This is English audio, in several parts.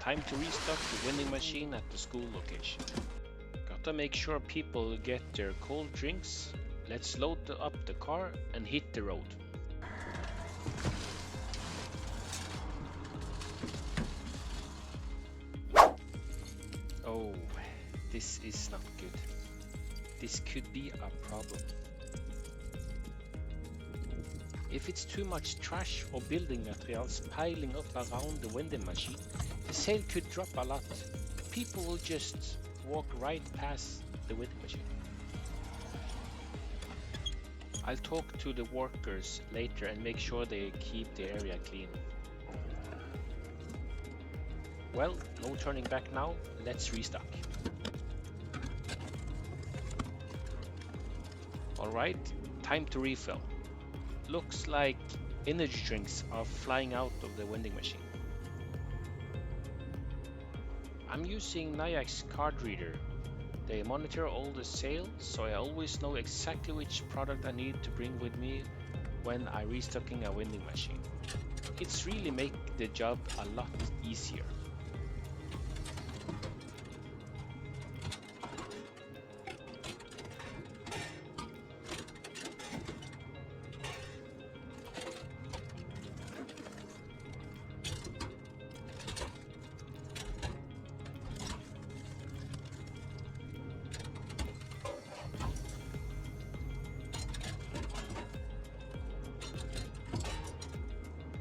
time to restock the vending machine at the school location. Gotta make sure people get their cold drinks. Let's load up the car and hit the road. Oh, this is not good. This could be a problem. If it's too much trash or building materials piling up around the vending machine, the sale could drop a lot. People will just walk right past the vending machine. I'll talk to the workers later and make sure they keep the area clean. Well, no turning back now, let's restock. Alright, time to refill. Looks like energy drinks are flying out of the vending machine. I'm using Nyack's card reader. They monitor all the sales, so I always know exactly which product I need to bring with me when I'm restocking a vending machine. It's really make the job a lot easier.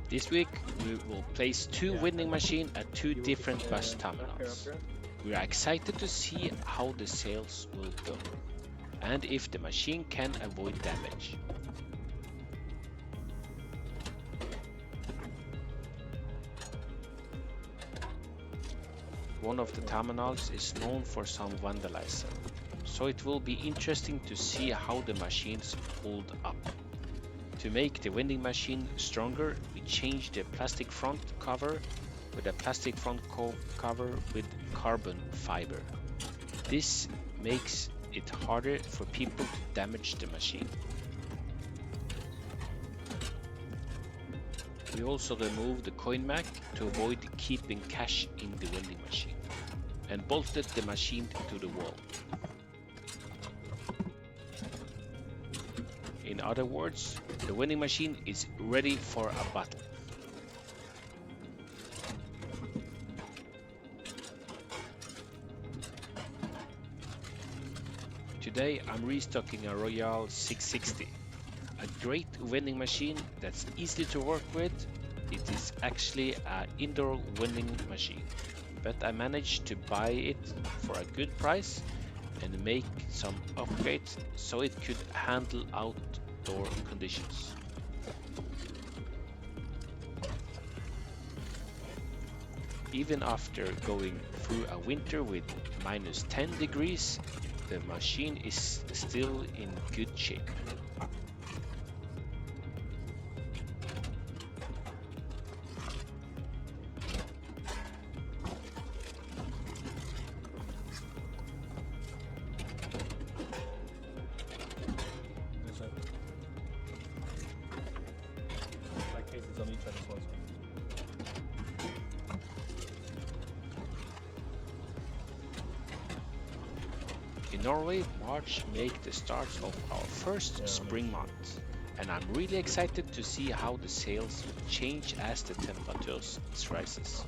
This week we will place two vending machines at two different bus terminals. We are excited to see how the sales will go and if the machine can avoid damage. One of the terminals is known for some vandalism, so it will be interesting to see how the machines hold up. To make the vending machine stronger, we changed the plastic front cover with a plastic front cover with carbon fiber. This makes it harder for people to damage the machine. We also removed the coin mag to avoid keeping cash in the vending machine and bolted the machine to the wall. In other words, the vending machine is ready for a battle. Today I'm restocking a Royale 660, a great vending machine that's easy to work with. It is actually an indoor vending machine, but I managed to buy it for a good price and make some upgrades so it could handle outdoor conditions. Even after going through a winter with minus 10 degrees, the machine is still in good shape. On each other's ones. In Norway, March makes the start of our first spring month, and I'm really excited to see how the sales will change as the temperatures rises.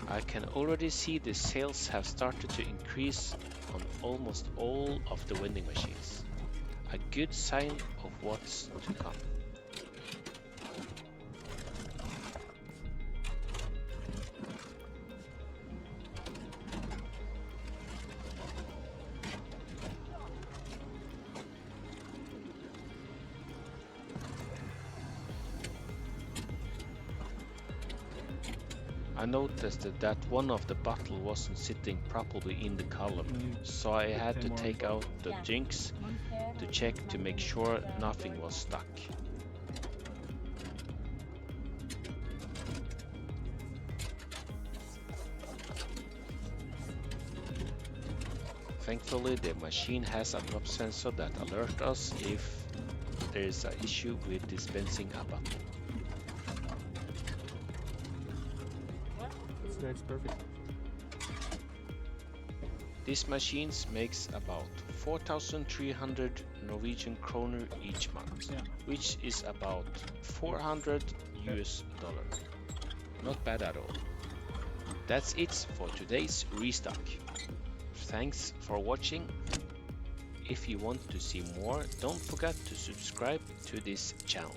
I can already see the sales have started to increase on almost all of the vending machines. A good sign of what's to come. I noticed that one of the bottles wasn't sitting properly in the column, so I had to take out the drinks to check to make sure nothing was stuck. Thankfully, the machine has a drop sensor that alerts us if there is an issue with dispensing a bottle. Yeah, it's perfect. These machines makes about 4,300 Norwegian kroner each month, Yeah. which is about 400 Yeah. US dollar. Not bad at all. That's it for today's restock. Thanks for watching. If you want to see more, don't forget to subscribe to this channel.